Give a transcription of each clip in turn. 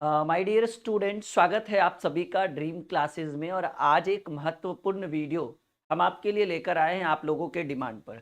My dear student, स्वागत है आप सभी का ड्रीम क्लासेस में। और आज एक महत्वपूर्ण वीडियो हम आपके लिए लेकर आए हैं आप लोगों के डिमांड पर।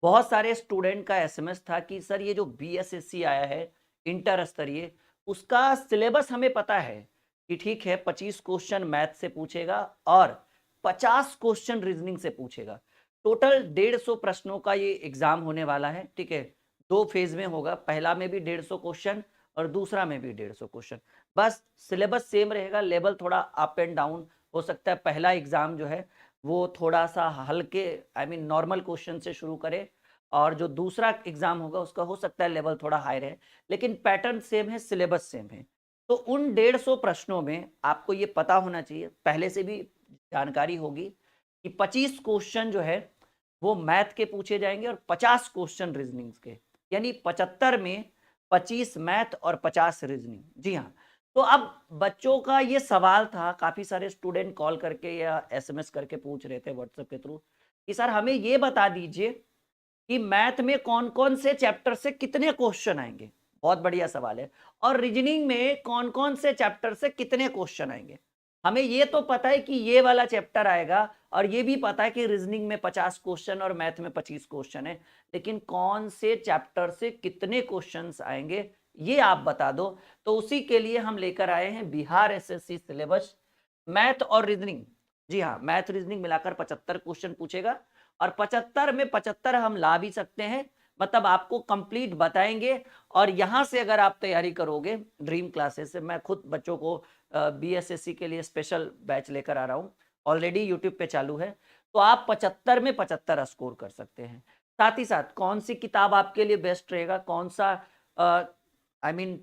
बहुत सारे स्टूडेंट का एसएमएस था कि सर ये जो बीएसएससी आया है इंटर स्तरीय, उसका सिलेबस हमें पता है कि ठीक है 25 क्वेश्चन मैथ से पूछेगा और 50 क्वेश्चन रीजनिंग से पूछेगा। टोटल 150 प्रश्नों का ये एग्जाम होने वाला है। ठीक है, 2 फेज में होगा, पहला में भी 150 क्वेश्चन और दूसरा में भी 150 क्वेश्चन। बस सिलेबस सेम रहेगा, लेवल थोड़ा अप एंड डाउन हो सकता है। पहला एग्जाम जो है वो थोड़ा सा हल्के नॉर्मल क्वेश्चन से शुरू करे और जो दूसरा एग्जाम होगा उसका हो सकता है लेवल थोड़ा हाई रहे, लेकिन पैटर्न सेम है, सिलेबस सेम है। तो उन 150 प्रश्नों में आपको ये पता होना चाहिए, पहले से भी जानकारी होगी कि 25 क्वेश्चन जो है वो मैथ के पूछे जाएंगे और 50 क्वेश्चन रीजनिंग के, यानी 75 में 25 मैथ और 50 रीजनिंग। जी हाँ। तो अब बच्चों का ये सवाल था, काफी सारे स्टूडेंट कॉल करके या एसएमएस करके पूछ रहे थे व्हाट्सएप के थ्रू कि सर हमें ये बता दीजिए कि मैथ में कौन कौन से चैप्टर से कितने क्वेश्चन आएंगे। बहुत बढ़िया सवाल है। और रीजनिंग में कौन कौन से चैप्टर से कितने क्वेश्चन आएंगे। हमें ये तो पता है कि ये वाला चैप्टर आएगा और ये भी पता है कि रीजनिंग में 50 क्वेश्चन और मैथ में 25 क्वेश्चन है, लेकिन कौन से चैप्टर से कितने क्वेश्चंस आएंगे ये आप बता दो। तो उसी के लिए हम लेकर आए हैं बिहार एसएससी सिलेबस मैथ और रीजनिंग। जी हाँ, मैथ रीजनिंग मिलाकर 75 क्वेश्चन पूछेगा और 75 में 75 हम ला भी सकते हैं, मतलब आपको कंप्लीट बताएंगे। और यहां से अगर आप तैयारी करोगे ड्रीम क्लासेस से, मैं खुद बच्चों को बीएसएससी के लिए स्पेशल बैच लेकर आ रहा हूं, ऑलरेडी यूट्यूब पे चालू है। तो आप 75 में 75 स्कोर कर सकते हैं। साथ ही साथ कौन सी किताब आपके लिए बेस्ट रहेगा, कौन सा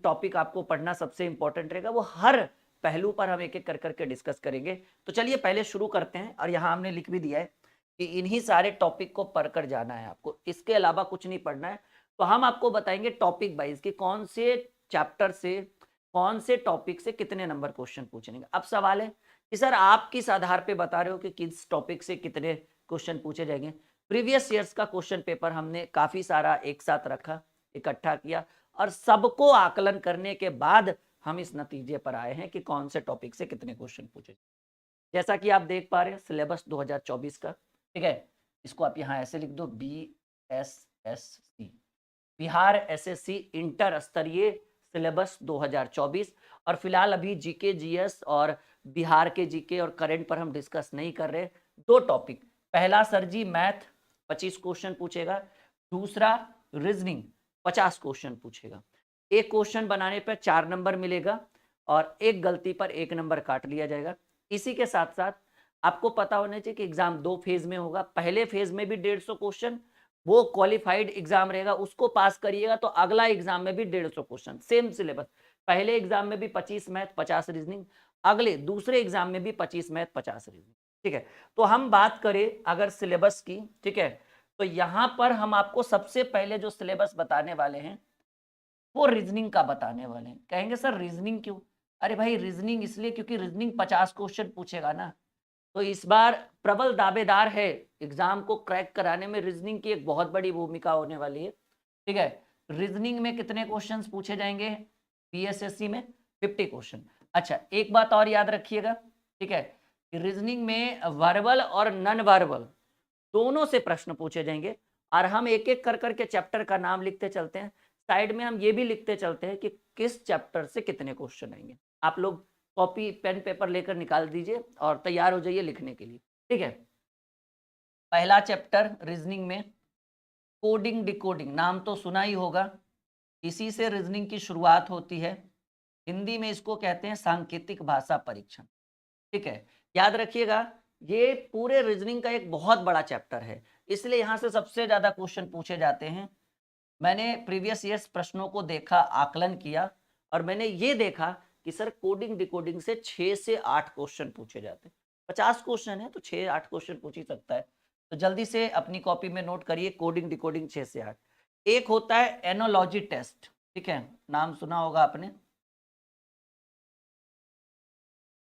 टॉपिक आपको पढ़ना सबसे इंपॉर्टेंट रहेगा, वो हर पहलू पर हम एक एक कर करके डिस्कस करेंगे। तो चलिए पहले शुरू करते हैं। और यहाँ हमने लिख भी दिया है कि इन्हीं सारे टॉपिक को पढ़कर जाना है आपको, इसके अलावा कुछ नहीं पढ़ना है। तो हम आपको बताएंगे टॉपिक वाइज कि कौन से चैप्टर से कौन से टॉपिक से कितने नंबर क्वेश्चन पूछेंगे। अब सवाल है कि सर आप किस आधार पे बता रहे हो कि किस टॉपिक से कितने क्वेश्चन पूछे जाएंगे। प्रीवियस ईयर्स का क्वेश्चन पेपर हमने काफी सारा एक साथ रखा, इकट्ठा किया और सबको आकलन करने के बाद हम इस नतीजे पर आए हैं कि कौन से टॉपिक से कितने क्वेश्चन पूछे। जैसा कि आप देख पा रहे हैं सिलेबस 2024 का, ठीक है, इसको आप यहाँ ऐसे लिख दो BSSC, बिहार एसएससी इंटर स्तरीय सिलेबस 2024। और फिलहाल अभी जीके जीएस और बिहार के जीके और करंट पर हम डिस्कस नहीं कर रहे। 2 टॉपिक, पहला सर जी मैथ 25 क्वेश्चन पूछेगा, दूसरा रीजनिंग 50 क्वेश्चन पूछेगा। एक क्वेश्चन बनाने पर 4 नंबर मिलेगा और एक गलती पर 1 नंबर काट लिया जाएगा। इसी के साथ साथ आपको पता होना चाहिए कि एग्जाम 2 फेज में होगा। पहले फेज में भी 150 क्वेश्चन, वो क्वालिफाइड एग्जाम रहेगा, उसको पास करिएगा तो अगला एग्जाम में भी 150 क्वेश्चन, सेम सिलेबस। पहले एग्जाम में भी 25 मैथ 50 रीजनिंग, अगले दूसरे एग्जाम में भी 25 मैथ 50 रीजनिंग। ठीक है, तो हम बात करें अगर सिलेबस की, ठीक है, तो यहां पर हम आपको सबसे पहले जो सिलेबस बताने वाले हैं वो रीजनिंग का बताने वाले हैं। कहेंगे सर रीजनिंग क्यों? अरे भाई रीजनिंग इसलिए क्योंकि रीजनिंग 50 क्वेश्चन पूछेगा ना। तो इस बार प्रबल दावेदार है एग्जाम को क्रैक कराने में, रीजनिंग की एक बहुत बड़ी भूमिका होने वाली है। ठीक है, रीजनिंग में कितने क्वेश्चंस पूछे जाएंगे बीएसएससी में? 50 क्वेश्चन। अच्छा, एक बात और याद रखिएगा, ठीक है, रीजनिंग में वर्बल और नॉन वर्बल दोनों से प्रश्न पूछे जाएंगे। और हम एक एक कर करके चैप्टर का नाम लिखते चलते हैं, साइड में हम ये भी लिखते चलते हैं कि किस चैप्टर से कितने क्वेश्चन आएंगे। आप लोग कॉपी पेन पेपर लेकर निकाल दीजिए और तैयार हो जाइए लिखने के लिए। ठीक है, पहला चैप्टर रीजनिंग में कोडिंग डिकोडिंग, नाम तो सुना ही होगा, इसी से रीजनिंग की शुरुआत होती है। हिंदी में इसको कहते हैं सांकेतिक भाषा परीक्षण। ठीक है, याद रखिएगा ये पूरे रीजनिंग का एक बहुत बड़ा चैप्टर है, इसलिए यहां से सबसे ज्यादा क्वेश्चन पूछे जाते हैं। मैंने प्रीवियस ईयर्स प्रश्नों को देखा, आकलन किया और मैंने ये देखा कि सर कोडिंग डिकोडिंग से 6 से 8 क्वेश्चन पूछे जाते हैं। 50 क्वेश्चन है तो 6-8 क्वेश्चन पूछ ही सकता है। तो जल्दी से अपनी कॉपी में नोट करिए, कोडिंग डिकोडिंग 6 से 8। एक होता है एनोलॉजी टेस्ट, ठीक है, नाम सुना होगा आपने,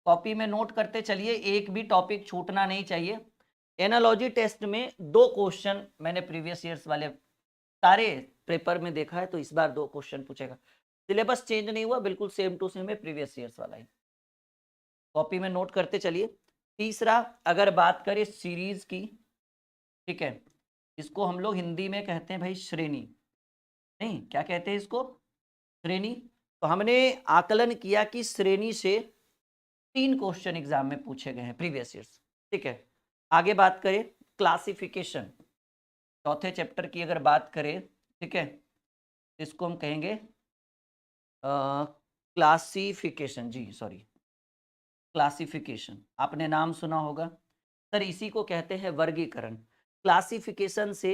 कॉपी में नोट करते चलिए, एक भी टॉपिक छूटना नहीं चाहिए। एनालॉजी टेस्ट में 2 क्वेश्चन मैंने प्रीवियस ईयर्स वाले सारे पेपर में देखा है, तो इस बार 2 क्वेश्चन पूछेगा। सिलेबस चेंज नहीं हुआ, बिल्कुल सेम टू सेम है, प्रीवियस ईयर्स वाला ही। कॉपी में नोट करते चलिए। तीसरा, अगर बात करें सीरीज की, ठीक है, इसको हम लोग हिंदी में कहते हैं भाई श्रेणी। नहीं, क्या कहते हैं इसको? श्रेणी। तो हमने आकलन किया कि श्रेणी से 3 क्वेश्चन एग्जाम में पूछे गए हैं प्रीवियस ईयर्स, ठीक है। आगे बात करें क्लासिफिकेशन, चौथे चैप्टर की अगर बात करें, ठीक है, इसको हम कहेंगे क्लासिफिकेशन, जी सॉरी, क्लासिफिकेशन, आपने नाम सुना होगा सर, इसी को कहते हैं वर्गीकरण। क्लासिफिकेशन से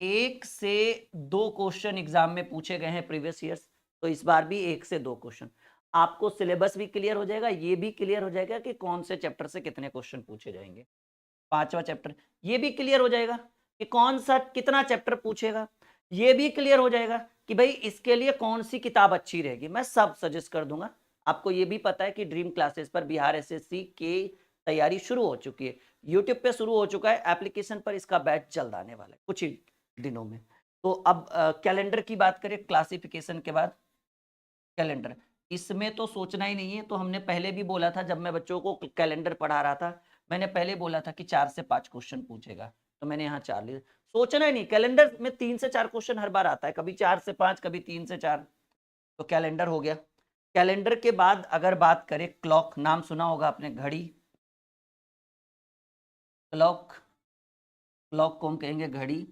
1 से 2 क्वेश्चन एग्जाम में पूछे गए हैं प्रीवियस ईयर्स, तो इस बार भी 1 से 2 क्वेश्चन। आपको सिलेबस भी क्लियर हो जाएगा, ये भी क्लियर हो जाएगा कि कौन से चैप्टर से कितने क्वेश्चन पूछे जाएंगे। 5वां चैप्टर, ये भी क्लियर हो जाएगा कि कौन सा कितना चैप्टर पूछेगा। ये भी क्लियर हो जाएगा कि भाई इसके लिए कौन सी किताब अच्छी रहेगी, मैं सब सजेस्ट कर दूंगा। आपको ये भी पता है कि ड्रीम क्लासेस पर बिहार एसएससी की तैयारी शुरू हो चुकी है, यूट्यूब पे शुरू हो चुका है, एप्लीकेशन पर इसका बैच जल्द आने वाला है कुछ ही दिनों में। तो अब कैलेंडर की बात करें, क्लासिफिकेशन के बाद कैलेंडर, इसमें तो सोचना ही नहीं है। तो हमने पहले भी बोला था, जब मैं बच्चों को कैलेंडर पढ़ा रहा था, मैंने पहले बोला था कि 4 से 5 क्वेश्चन पूछेगा, तो मैंने यहाँ 4 लिए। सोचना ही नहीं, कैलेंडर में 3 से 4 क्वेश्चन हर बार आता है, कभी 4 से 5, कभी 3 से 4। तो कैलेंडर हो गया। कैलेंडर के बाद अगर बात करें क्लॉक, नाम सुना होगा आपने, घड़ी, क्लॉक, क्लॉक को हम कहेंगे घड़ी।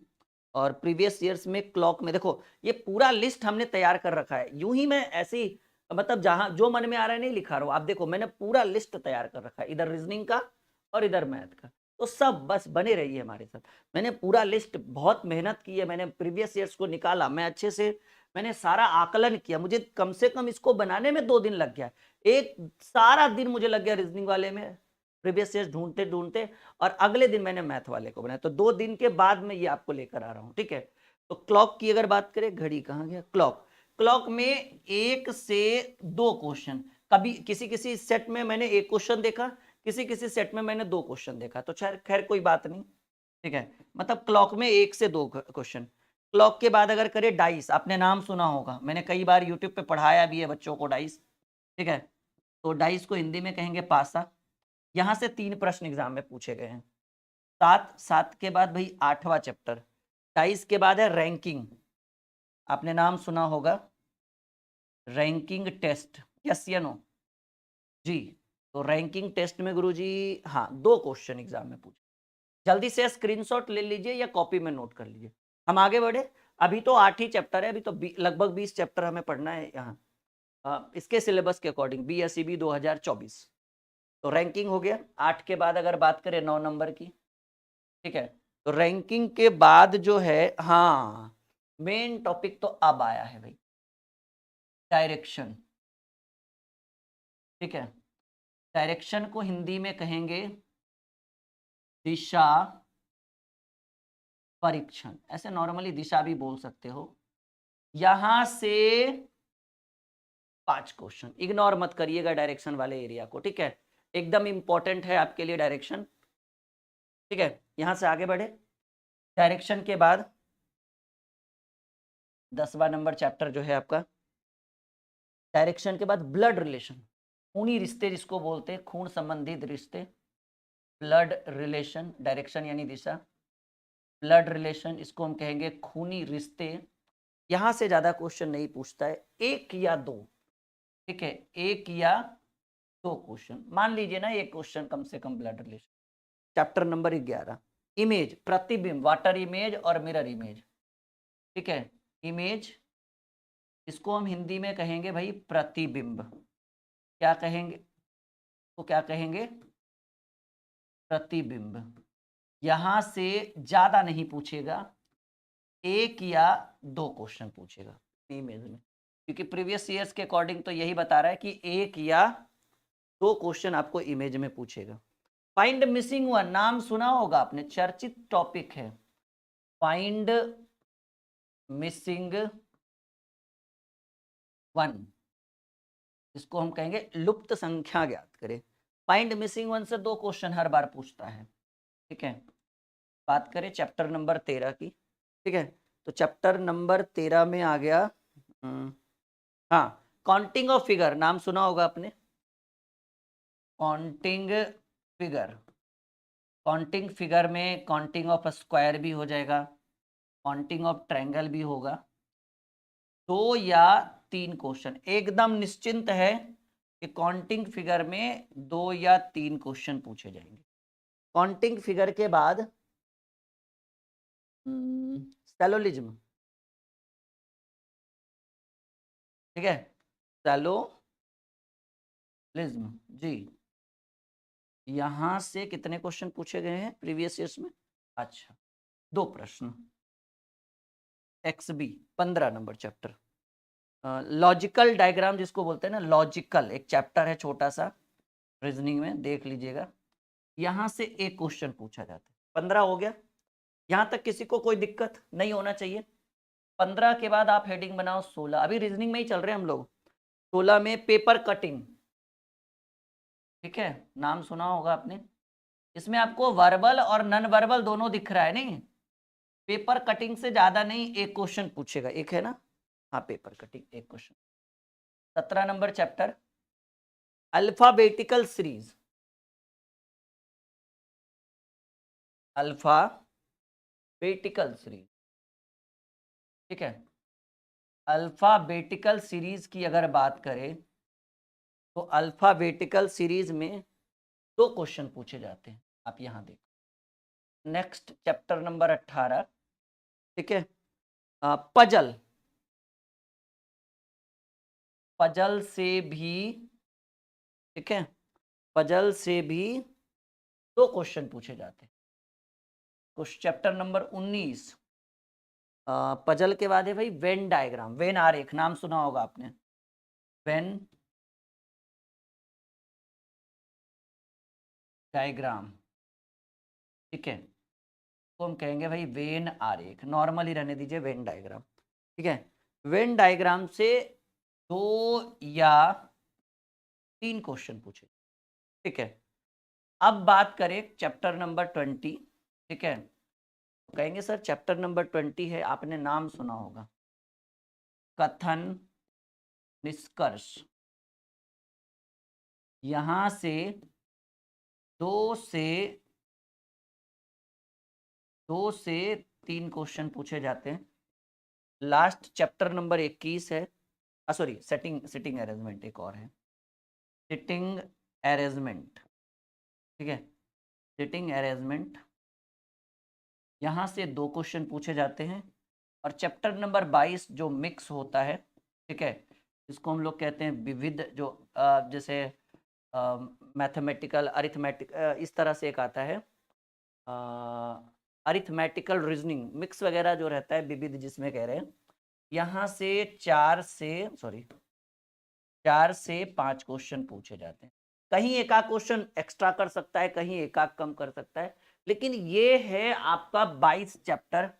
और प्रीवियस ईयर्स में क्लॉक में देखो, ये पूरा लिस्ट हमने तैयार कर रखा है, यूं ही मैं ऐसी मतलब जहां जो मन में आ रहा है नहीं लिखा रहा हूं। आप देखो मैंने पूरा लिस्ट तैयार कर रखा है, इधर रीजनिंग का और इधर मैथ का, तो सब बस बने रहिए हमारे साथ। मैंने पूरा लिस्ट, बहुत मेहनत की है मैंने, प्रीवियस ईयर्स को निकाला मैं अच्छे से, मैंने सारा आकलन किया। मुझे कम से कम इसको बनाने में 2 दिन लग गया, एक सारा दिन मुझे लग गया रीजनिंग वाले में, प्रीवियस ईयर्स ढूंढते ढूंढते, और अगले दिन मैंने मैथ वाले को बनाया। तो 2 दिन के बाद मैं ये आपको लेकर आ रहा हूँ, ठीक है। तो क्लॉक की अगर बात करें, घड़ी कहाँ गया, क्लॉक, क्लॉक में 1 से 2 क्वेश्चन, कभी किसी किसी सेट में मैंने 1 क्वेश्चन देखा, किसी किसी सेट में मैंने 2 क्वेश्चन देखा, तो खैर कोई बात नहीं, ठीक है। मतलब क्लॉक में 1 से 2 क्वेश्चन। क्लॉक के बाद अगर करें डाइस, आपने नाम सुना होगा, मैंने कई बार यूट्यूब पे पढ़ाया भी है बच्चों को डाइस, ठीक है। तो डाइस को हिंदी में कहेंगे पासा। यहां से 3 प्रश्न एग्जाम में पूछे गए हैं। 7 के बाद भाई 8वां चैप्टर, 22 के बाद है रैंकिंग, आपने नाम सुना होगा, रैंकिंग टेस्ट, यस या नो जी। तो रैंकिंग टेस्ट में गुरुजी हाँ 2 क्वेश्चन एग्जाम में पूछे, जल्दी से स्क्रीनशॉट ले लीजिए या कॉपी में नोट कर लीजिए। हम आगे बढ़े, अभी तो 8 ही चैप्टर है, अभी तो लगभग 20 चैप्टर हमें पढ़ना है यहाँ इसके सिलेबस के अकॉर्डिंग, BSEB 2024। तो रैंकिंग हो गया। 8 के बाद अगर बात करें 9 नंबर की, ठीक है, तो रैंकिंग के बाद जो है, हाँ मेन टॉपिक तो अब आया है भाई, डायरेक्शन, ठीक है। डायरेक्शन को हिंदी में कहेंगे दिशा परीक्षण, ऐसे नॉर्मली दिशा भी बोल सकते हो। यहां से 5 क्वेश्चन, इग्नोर मत करिएगा डायरेक्शन वाले एरिया को, ठीक है, एकदम इंपॉर्टेंट है आपके लिए डायरेक्शन, ठीक है। यहां से आगे बढ़े, डायरेक्शन के बाद 10वां नंबर चैप्टर जो है आपका, डायरेक्शन के बाद ब्लड रिलेशन, खूनी रिश्ते जिसको बोलते हैं, खून संबंधित रिश्ते, ब्लड रिलेशन, डायरेक्शन यानी दिशा, ब्लड रिलेशन इसको हम कहेंगे खूनी रिश्ते। यहां से ज्यादा क्वेश्चन नहीं पूछता है, 1 या 2, ठीक है, 1 या 2 क्वेश्चन मान लीजिए ना, 1 क्वेश्चन कम से कम blood relation. Chapter number 11, image, प्रतिबिंब, वाटर इमेज और मिरर इमेज, ठीक है। इमेज, इसको हम हिंदी में कहेंगे भाई प्रतिबिंब, क्या कहेंगे, तो क्या कहेंगे, प्रतिबिंब। यहां से ज्यादा नहीं पूछेगा, 1 या 2 क्वेश्चन पूछेगा इमेज में, क्योंकि प्रीवियस ईयर्स के अकॉर्डिंग तो यही बता रहा है कि 1 या 2 क्वेश्चन आपको इमेज में पूछेगा। फाइंड मिसिंग वन, नाम सुना होगा आपने, चर्चित टॉपिक है, फाइंड मिसिंग वन, इसको हम कहेंगे लुप्त संख्या ज्ञात करें। फाइंड मिसिंग वन से 2 क्वेश्चन हर बार पूछता है, ठीक है। बात करें चैप्टर नंबर 13 की, ठीक है, तो चैप्टर नंबर 13 में आ गया हाँ, काउंटिंग ऑफ फिगर नाम सुना होगा आपने, काउंटिंग फिगर। काउंटिंग फिगर में काउंटिंग ऑफ स्क्वायर भी हो जाएगा, काउंटिंग ऑफ ट्रायंगल भी होगा। 2 या 3 क्वेश्चन एकदम निश्चिंत है कि काउंटिंग फिगर में 2 या 3 क्वेश्चन पूछे जाएंगे। काउंटिंग फिगर के बाद सैलोलिज्म, ठीक है, सैलोलिज्म जी। यहां से कितने क्वेश्चन पूछे गए हैं प्रीवियस ईयर्स में? अच्छा, 2 प्रश्न। XB 15 number chapter, logical diagram जिसको बोलते हैं ना, लॉजिकल एक चैप्टर है छोटा सा, रीजनिंग में देख लीजिएगा। यहां से एक क्वेश्चन पूछा जाता है। 15 हो गया, यहां तक किसी को कोई दिक्कत नहीं होना चाहिए। 15 के बाद आप हेडिंग बनाओ 16, अभी रीजनिंग में ही चल रहे हैं हम लोग। 16 में पेपर कटिंग, ठीक है, नाम सुना होगा आपने। इसमें आपको वर्बल और नॉन वर्बल दोनों दिख रहा है नहीं, पेपर कटिंग से ज्यादा नहीं, एक क्वेश्चन पूछेगा, एक है ना, हाँ पेपर कटिंग एक question. 17 number chapter, alphabetical series, alphabetical series, ठीक है। अल्फाबेटिकल सीरीज की अगर बात करें तो अल्फाबेटिकल सीरीज में 2 क्वेश्चन पूछे जाते हैं, आप यहां देखो। नेक्स्ट चैप्टर नंबर 18, ठीक है, पजल, पजल से भी, ठीक है, पजल से भी 2 क्वेश्चन पूछे जाते हैं। कुछ चैप्टर नंबर 19, पजल के बाद है भाई वेन डायग्राम, वेन आरेख नाम सुना होगा आपने, वेन डायग्राम, ठीक है, तो हम कहेंगे भाई वेन आरेख, नॉर्मली रहने दीजिए वेन डायग्राम, ठीक है। वेन डायग्राम से 2 या 3 क्वेश्चन पूछे, ठीक है। अब बात करें चैप्टर नंबर 20, ठीक है, तो कहेंगे सर चैप्टर नंबर 20 है, आपने नाम सुना होगा, कथन निष्कर्ष। यहां से 2 से 3 क्वेश्चन पूछे जाते हैं। लास्ट चैप्टर नंबर 21 है, सॉरी सिटिंग अरेंजमेंट एक और है, सिटिंग अरेंजमेंट, ठीक है, सिटिंग अरेंजमेंट। यहां से 2 क्वेश्चन पूछे जाते हैं। और चैप्टर नंबर 22 जो मिक्स होता है, ठीक है, इसको हम लोग कहते हैं विविध, जो जैसे मैथमेटिकल अरिथमेटिक, इस तरह से एक आता है, अरिथमेटिकल रीजनिंग मिक्स वगैरह जो रहता है, विविध जिसमें कह रहे हैं। यहाँ से 4 से 5 क्वेश्चन पूछे जाते हैं। कहीं एक आध क्वेश्चन एक्स्ट्रा कर सकता है, कहीं एक आध कम कर सकता है, लेकिन ये है आपका 22 चैप्टर।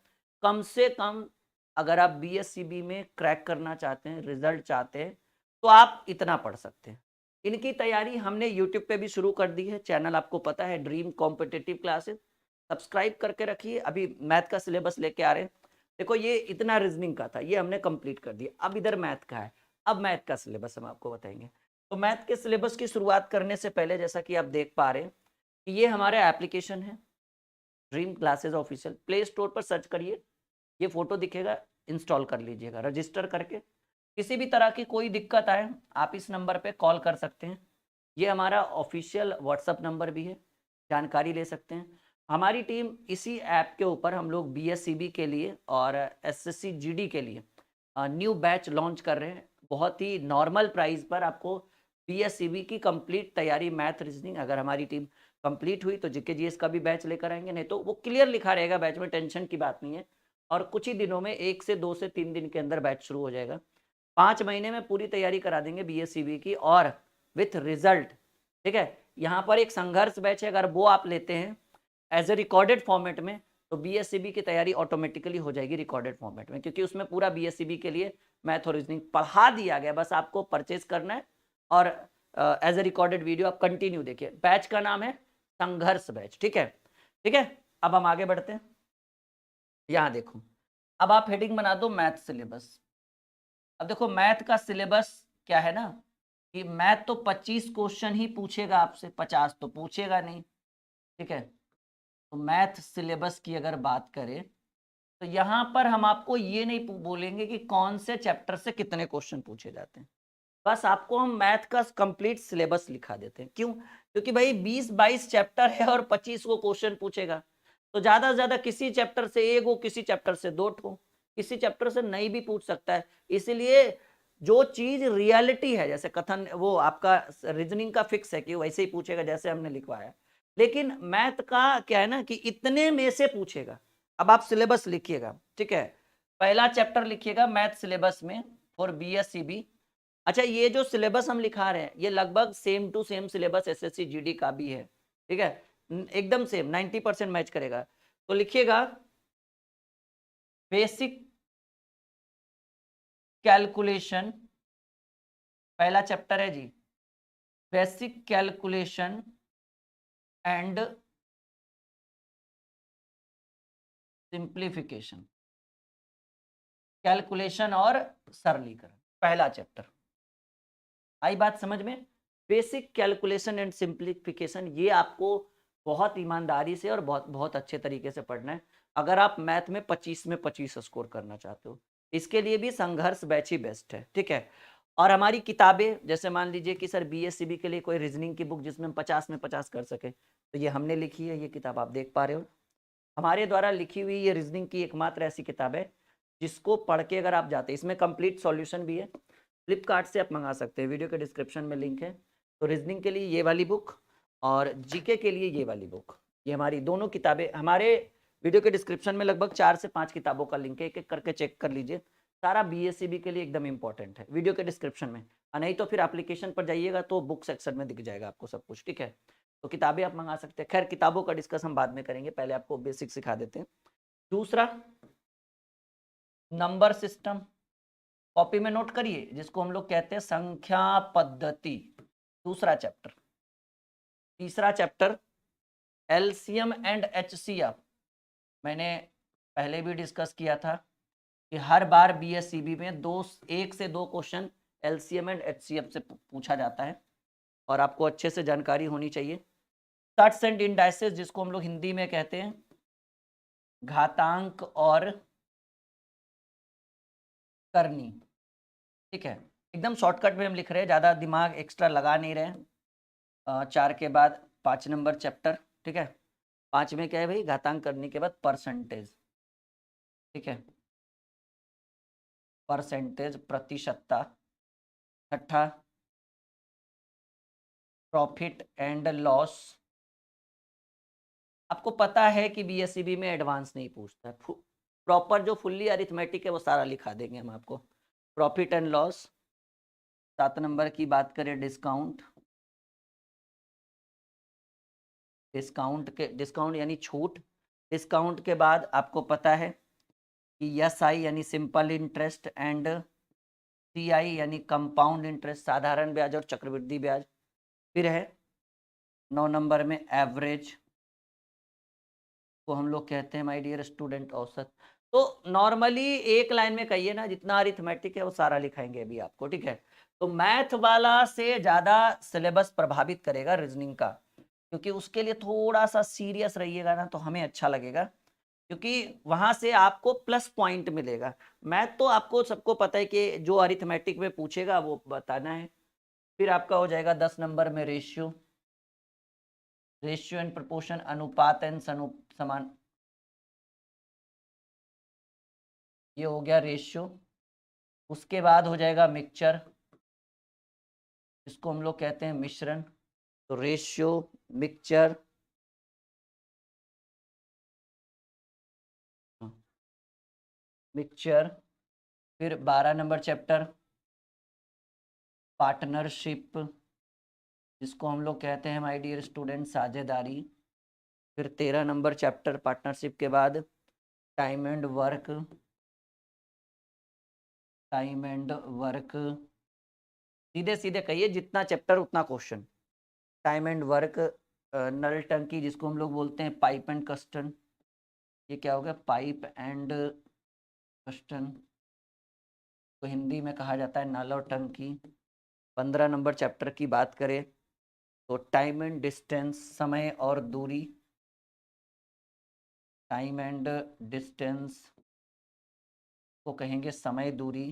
कम से कम अगर आप BSCB में क्रैक करना चाहते हैं, रिजल्ट चाहते हैं, तो आप इतना पढ़ सकते हैं। इनकी तैयारी हमने YouTube पे भी शुरू कर दी है, चैनल आपको पता है, ड्रीम कॉम्पिटिटिव क्लासेस, सब्सक्राइब करके रखिए। अभी मैथ का सिलेबस लेके आ रहे हैं, देखो ये इतना रीजनिंग का था, ये हमने कंप्लीट कर दिया, अब इधर मैथ का है, अब मैथ का सिलेबस हम आपको बताएंगे। तो मैथ के सिलेबस की शुरुआत करने से पहले, जैसा कि आप देख पा रहे हैं कि ये हमारा एप्लीकेशन है dream classes official, play store पर सर्च करिए, ये फोटो दिखेगा, इंस्टॉल कर लीजिएगा रजिस्टर करके। किसी भी तरह की कोई दिक्कत आए आप इस नंबर पे कॉल कर सकते हैं, ये हमारा ऑफिशियल व्हाट्सअप नंबर भी है, जानकारी ले सकते हैं। हमारी टीम इसी ऐप के ऊपर हम लोग BSCB के लिए और SSC GD के लिए न्यू बैच लॉन्च कर रहे हैं, बहुत ही नॉर्मल प्राइस पर आपको BSCB की कंप्लीट तैयारी मैथ रीजनिंग, अगर हमारी टीम कंप्लीट हुई तो GK GS का भी बैच लेकर आएंगे, नहीं तो वो क्लियर लिखा रहेगा बैच में, टेंशन की बात नहीं है। और कुछ ही दिनों में 1 से 2 से 3 दिन के अंदर बैच शुरू हो जाएगा। 5 महीने में पूरी तैयारी करा देंगे BSCB की और विथ रिजल्ट, ठीक है। यहाँ पर एक संघर्ष बैच है, अगर वो आप लेते हैं एज ए रिकॉर्डेड फॉर्मेट में, तो BSCB की तैयारी ऑटोमेटिकली हो जाएगी रिकॉर्डेड फॉर्मेट में, क्योंकि उसमें पूरा BSCB के लिए मैथ और रीजनिंग पढ़ा दिया गया, बस आपको परचेज करना है और एज ए रिकॉर्डेड वीडियो आप कंटिन्यू देखिए। बैच का नाम है संघर्ष बैच, ठीक है, ठीक है। अब हम आगे बढ़ते हैं, यहां देखो, अब आप हेडिंग बना दो मैथ सिलेबस, अब देखो मैथ का सिलेबस क्या है ना कि मैथ तो 25 क्वेश्चन ही पूछेगा आपसे, 50 तो पूछेगा नहीं, ठीक है। तो मैथ सिलेबस की अगर बात करें तो यहाँ पर हम आपको ये नहीं बोलेंगे कि कौन से चैप्टर से कितने क्वेश्चन पूछे जाते हैं, बस आपको हम मैथ का कंप्लीट सिलेबस लिखा देते हैं। क्यों? क्योंकि भाई 20-22 चैप्टर है और 25 को क्वेश्चन पूछेगा, तो ज्यादा से ज्यादा किसी चैप्टर से एक हो, किसी चैप्टर से दो हो, किसी चैप्टर से नहीं भी पूछ सकता है। इसलिए जो चीज रियलिटी है, जैसे कथन वो आपका रीजनिंग का फिक्स है कि वैसे ही पूछेगा जैसे हमने लिखवाया, लेकिन मैथ का क्या है ना कि इतने में से पूछेगा। अब आप सिलेबस लिखिएगा, ठीक है। पहला चैप्टर लिखिएगा मैथ सिलेबस में फॉर BSCB। अच्छा, ये जो सिलेबस हम लिखा रहे हैं ये लगभग same to same syllabus SSC GD का भी है, ठीक है, एकदम सेम 90% मैच करेगा। तो लिखिएगा बेसिक कैलकुलेशन, पहला चैप्टर है जी, basic calculation and simplification, calculation और सरलीकरण, पहला चैप्टर। आई बात समझ में? बेसिक कैलकुलेशन एंड सिंप्लीफिकेशन, ये आपको बहुत ईमानदारी से और बहुत बहुत अच्छे तरीके से पढ़ना है अगर आप मैथ में 25 में 25 स्कोर करना चाहते हो। इसके लिए भी संघर्ष बैच ही बेस्ट है, ठीक है। और हमारी किताबें, जैसे मान लीजिए कि सर BSCB के लिए कोई रीजनिंग की बुक जिसमें हम 50 में 50 कर सके, तो ये हमने लिखी है, ये किताब आप देख पा रहे हो। हमारे द्वारा लिखी हुई ये रीजनिंग की एकमात्र ऐसी किताब है जिसको पढ़ के अगर आप जाते हैं, इसमें कंप्लीट सॉल्यूशन भी है, फ्लिपकार्ट से आप मंगा सकते हैं, वीडियो के डिस्क्रिप्शन में लिंक है। तो रीजनिंग के लिए ये वाली बुक और GK के लिए ये वाली बुक, ये हमारी दोनों किताबें, हमारे वीडियो के डिस्क्रिप्शन में लगभग 4 से 5 किताबों का लिंक है, एक एक करके चेक कर लीजिए। सारा BSCB के लिए एकदम इंपॉर्टेंट है, वीडियो के डिस्क्रिप्शन में, और नहीं तो फिर एप्लीकेशन पर जाइएगा तो बुक सेक्शन में दिख जाएगा आपको सब कुछ, ठीक है। तो किताबें आप मंगा सकते हैं। खैर किताबों का डिस्कस हम बाद में करेंगे, पहले आपको बेसिक सिखा देते हैं। दूसरा, नंबर सिस्टम, कॉपी में नोट करिए, जिसको हम लोग कहते हैं संख्या पद्धति, दूसरा चैप्टर। तीसरा चैप्टर LCM एंड HCF, मैंने पहले भी डिस्कस किया था कि हर बार BSCB में एक से दो क्वेश्चन LCM एंड HCF से पूछा जाता है और आपको अच्छे से जानकारी होनी चाहिए। कट्स एंड इंडाइसेस, जिसको हम लोग हिंदी में कहते हैं घातांक और करनी, ठीक है। एकदम शॉर्टकट में हम लिख रहे हैं, ज़्यादा दिमाग एक्स्ट्रा लगा नहीं रहे हैं। 4 के बाद 5 नंबर चैप्टर, ठीक है। 5 में क्या है भाई, घातांक करने के बाद परसेंटेज, ठीक है, परसेंटेज प्रतिशतता। छठा, प्रॉफिट एंड लॉस। आपको पता है कि BSCB में एडवांस नहीं पूछता है, प्रॉपर जो फुल्ली अरिथमेटिक है वो सारा लिखा देंगे हम आपको। Profit and loss. 7 नंबर की बात करें, डिस्काउंट, डिस्काउंट यानी छूट। डिस्काउंट के बाद आपको पता है कि SI यानी सिंपल इंटरेस्ट एंड CI यानी कंपाउंड इंटरेस्ट, साधारण ब्याज और चक्रवृद्धि ब्याज। फिर है 9 नंबर में एवरेज, को हम लोग कहते हैं माय डियर स्टूडेंट औसत। तो नॉर्मली एक लाइन में कहिए ना, जितना अरिथमेटिक है वो सारा लिखाएंगे अभी आपको, ठीक है। तो मैथ वाला से ज्यादा सिलेबस प्रभावित करेगा रीजनिंग का, क्योंकि उसके लिए थोड़ा सा सीरियस रहिएगा ना तो हमें अच्छा लगेगा, क्योंकि वहां से आपको प्लस पॉइंट मिलेगा। मैथ तो आपको सबको पता है कि जो अरिथमेटिक में पूछेगा वो बताना है। फिर आपका हो जाएगा 10 नंबर में रेशियो, रेशियो एंड प्रपोर्शन, अनुपात एंड समान, ये हो गया रेशियो। उसके बाद हो जाएगा मिक्सचर, इसको हम लोग कहते हैं मिश्रण। तो रेशियो, मिक्सचर, मिक्सचर। फिर 12 नंबर चैप्टर पार्टनरशिप, जिसको हम लोग कहते हैं माय डियर स्टूडेंट साझेदारी। फिर 13 नंबर चैप्टर पार्टनरशिप के बाद time and work, time and work, सीधे सीधे कहिए जितना चैप्टर उतना क्वेश्चन। टाइम एंड वर्क, नल टंकी, जिसको हम लोग बोलते हैं पाइप एंड कस्टन, ये क्या हो गया, पाइप एंड कस्टन। तो हिंदी में कहा जाता है नल और टंकी। 15 नंबर चैप्टर की बात करें तो टाइम एंड डिस्टेंस, समय और दूरी, टाइम एंड डिस्टेंस को कहेंगे समय दूरी।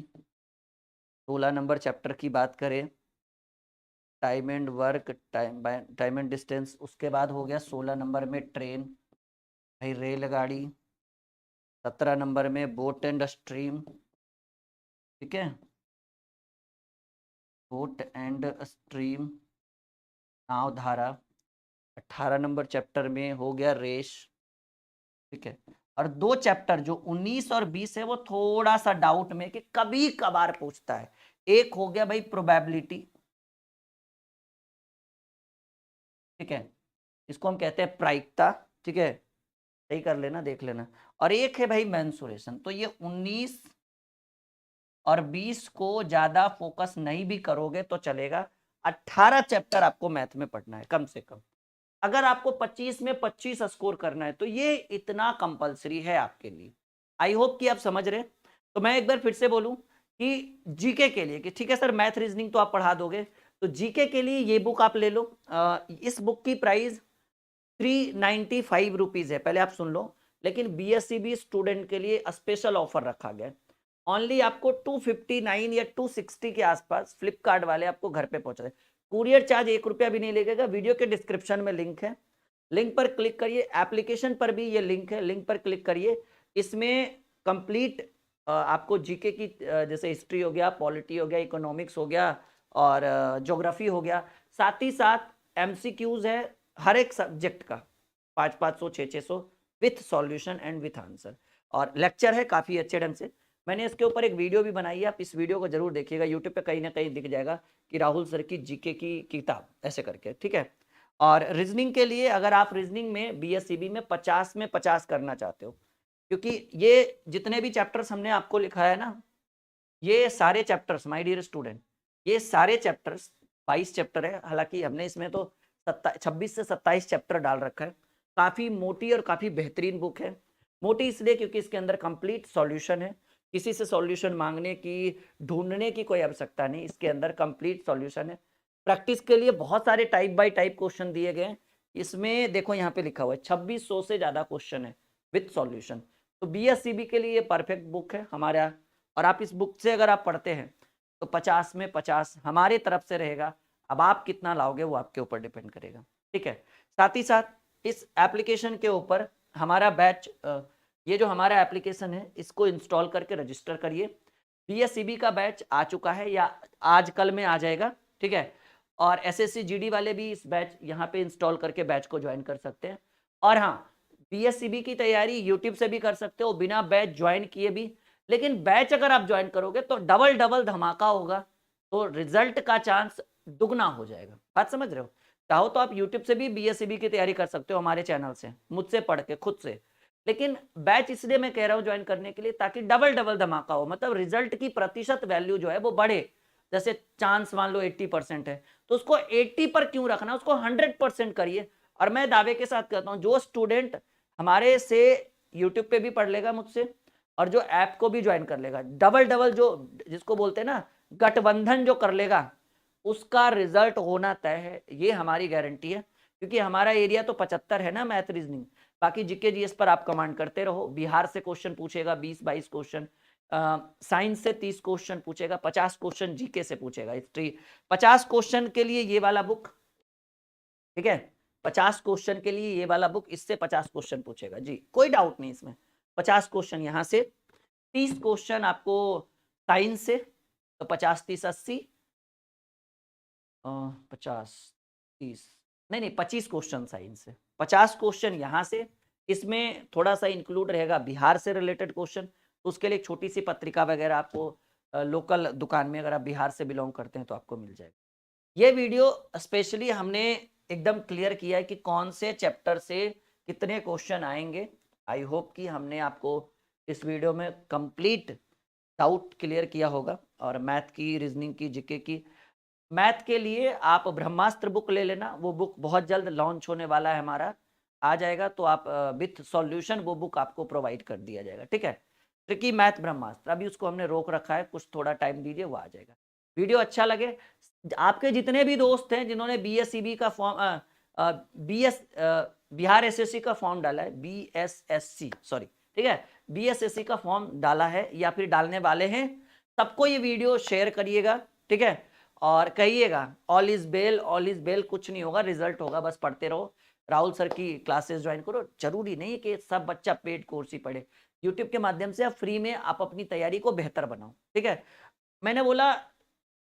16 नंबर चैप्टर की बात करें time and work, time and distance. उसके बाद हो गया 16 नंबर में ट्रेन, भाई रेलगाड़ी। 17 नंबर में बोट एंड स्ट्रीम, ठीक है, बोट एंड स्ट्रीम, नाव धारा। 18 नंबर चैप्टर में हो गया रेस, ठीक है। और दो चैप्टर जो 19 और 20 है वो थोड़ा सा डाउट में कि कभी कभार पूछता है। एक हो गया भाई प्रोबेबिलिटी, ठीक है, इसको हम कहते हैं प्रायिकता, ठीक है, सही कर लेना, देख लेना। और एक है भाई मेंसुरेशन। तो ये 19 और 20 को ज्यादा फोकस नहीं भी करोगे तो चलेगा। 18 चैप्टर आपको मैथ में पढ़ना है कम से कम। अगर आपको 25 में 25 स्कोर करना है तो ये इतना कंपलसरी है आपके लिए। आई होप कि आप समझ रहे। तो मैं एक बार फिर से बोलूं कि जीके के लिए कि ठीक है सर मैथ रीजनिंग तो आप पढ़ा दोगे, तो जीके के लिए ये बुक आप ले लो। इस बुक की प्राइस 395 रुपीज है, पहले आप सुन लो। लेकिन बीएससीबी स्टूडेंट के लिए स्पेशल ऑफर रखा गया, ओनली आपको 259 या 260 के आसपास फ्लिपकार्ट वाले आपको घर पे पहुंचा दे। कुरियर चार्ज 1 रुपया भी नहीं लगेगा। वीडियो के डिस्क्रिप्शन में लिंक है, लिंक पर क्लिक करिए। एप्लीकेशन पर भी ये लिंक है, लिंक पर क्लिक करिए। इसमें कंप्लीट आपको जीके की जैसे हिस्ट्री हो गया, पॉलिटी हो गया, इकोनॉमिक्स हो गया और ज्योग्राफी हो गया, साथ ही साथ एमसीक्यूज है हर एक सब्जेक्ट का, 500 600 with solution and with answer. और लेक्चर है काफी अच्छे ढंग से। मैंने इसके ऊपर एक वीडियो भी बनाई है, आप इस वीडियो को जरूर देखिएगा, यूट्यूब पे कहीं ना कहीं दिख जाएगा कि राहुल सर की जीके की किताब ऐसे करके, ठीक है। और रीजनिंग के लिए अगर आप रीजनिंग में बीएससीबी में 50 में 50 करना चाहते हो, क्योंकि ये जितने भी चैप्टर्स हमने आपको लिखा है ना, ये सारे चैप्टर्स माय डियर स्टूडेंट, ये सारे चैप्टर्स 22 चैप्टर है, हालांकि हमने इसमें तो 26 से 27 चैप्टर डाल रखा है। काफी मोटी और काफी बेहतरीन बुक है। मोटी इसलिए क्योंकि इसके अंदर कंप्लीट सॉल्यूशन है, किसी से सॉल्यूशन मांगने की, ढूंढने की कोई आवश्यकता नहीं, इसके अंदर कंप्लीट सॉल्यूशन है। प्रैक्टिस के लिए बहुत सारे टाइप बाय टाइप क्वेश्चन दिए गए हैं। इसमें देखो यहाँ पे लिखा हुआ है 2600 से ज्यादा क्वेश्चन है विथ सॉल्यूशन। तो बीएससीबी के लिए परफेक्ट बुक है हमारा। और आप इस बुक से अगर आप पढ़ते हैं तो 50 में 50 हमारे तरफ से रहेगा। अब आप कितना लाओगे वो आपके ऊपर डिपेंड करेगा, ठीक है। साथ ही साथ इस एप्लीकेशन के ऊपर हमारा बैच, ये जो हमारा एप्लीकेशन है इसको इंस्टॉल करके रजिस्टर करिए। बीएससीबी का बैच आ चुका है या आज कल में आ जाएगा, ठीक है। और एसएससी जीडी वाले भी इस बैच यहाँ पे इंस्टॉल करके बैच को ज्वाइन कर सकते हैं। और हाँ, बीएससीबी की तैयारी यूट्यूब से भी कर सकते हो बिना बैच ज्वाइन किए भी। लेकिन बैच अगर आप ज्वाइन करोगे तो डबल डबल धमाका होगा, तो रिजल्ट का चांस दुगना हो जाएगा। बात समझ रहे हो। चाहो तो आप यूट्यूब से भी बीएससीबी की तैयारी कर सकते हो हमारे चैनल से, मुझसे पढ़ के खुद से। लेकिन बैच इसलिए मैं कह रहा हूं ज्वाइन करने के लिए ताकि डबल डबल धमाका हो, मतलब रिजल्ट की प्रतिशत वैल्यू जो है वो बढ़े। जैसे चांस मान लो 80% है तो उसको 80 पर क्यों रखना, उसको 100% करिए। और मैं दावे के साथ कहता हूं जो स्टूडेंट हमारे से यूट्यूब पे भी पढ़ लेगा मुझसे और जो ऐप को भी ज्वाइन कर लेगा, डबल डबल जो जिसको बोलते हैं ना गठबंधन जो कर लेगा, उसका रिजल्ट होना तय है, ये हमारी गारंटी है। क्योंकि हमारा एरिया तो 75 है ना मैथ रीजनिंग, बाकी जीके जीएस पर आप कमांड करते रहो। बिहार से क्वेश्चन पूछेगा 20-22 क्वेश्चन, साइंस से 30 क्वेश्चन पूछेगा, 50 क्वेश्चन जीके से पूछेगा, हिस्ट्री 50 क्वेश्चन के लिए ये वाला बुक, ठीक है, 50 क्वेश्चन के लिए ये वाला बुक, इससे 50 क्वेश्चन पूछेगा जी, कोई डाउट नहीं इसमें। 50 क्वेश्चन यहाँ से, 30 क्वेश्चन आपको साइंस से, तो 50-30-80, 50-30 नहीं नहीं 25 क्वेश्चन साइंस से, 50 क्वेश्चन यहाँ से। इसमें थोड़ा सा इंक्लूड रहेगा बिहार से रिलेटेड क्वेश्चन, उसके लिए एक छोटी सी पत्रिका वगैरह आपको लोकल दुकान में अगर आप बिहार से बिलोंग करते हैं तो आपको मिल जाएगा। ये वीडियो स्पेशली हमने एकदम क्लियर किया है कि कौन से चैप्टर से कितने क्वेश्चन आएंगे। आई होप कि हमने आपको इस वीडियो में कंप्लीट डाउट क्लियर किया होगा। और मैथ की, रीजनिंग की, जीके की, मैथ के लिए आप ब्रह्मास्त्र बुक ले लेना, वो बुक बहुत जल्द लॉन्च होने वाला है हमारा, आ जाएगा तो आप विथ सॉल्यूशन वो बुक आपको प्रोवाइड कर दिया जाएगा, ठीक है। ट्रिकी मैथ ब्रह्मास्त्र, अभी उसको हमने रोक रखा है, कुछ थोड़ा टाइम दीजिए, वो आ जाएगा। वीडियो अच्छा लगे, आपके जितने भी दोस्त हैं जिन्होंने बीएसईबी का फॉर्म बिहार एसएससी का फॉर्म डाला है, बीएसएससी सॉरी, ठीक है, बीएसएससी का फॉर्म डाला है या फिर डालने वाले हैं, सबको ये वीडियो शेयर करिएगा, ठीक है, और कहिएगा ऑल इज बेल, कुछ नहीं होगा, रिजल्ट होगा, बस पढ़ते रहो, राहुल सर की क्लासेस ज्वाइन करो। जरूरी नहीं है कि सब बच्चा पेड कोर्स ही पढ़े, यूट्यूब के माध्यम से आप फ्री में आप अपनी तैयारी को बेहतर बनाओ, ठीक है। मैंने बोला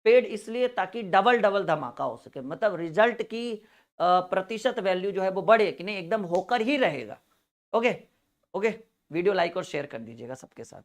पेड इसलिए ताकि डबल डबल धमाका हो सके, मतलब रिजल्ट की प्रतिशत वैल्यू जो है वो बढ़े कि नहीं, एकदम होकर ही रहेगा। ओके ओके, वीडियो लाइक और शेयर कर दीजिएगा सबके साथ।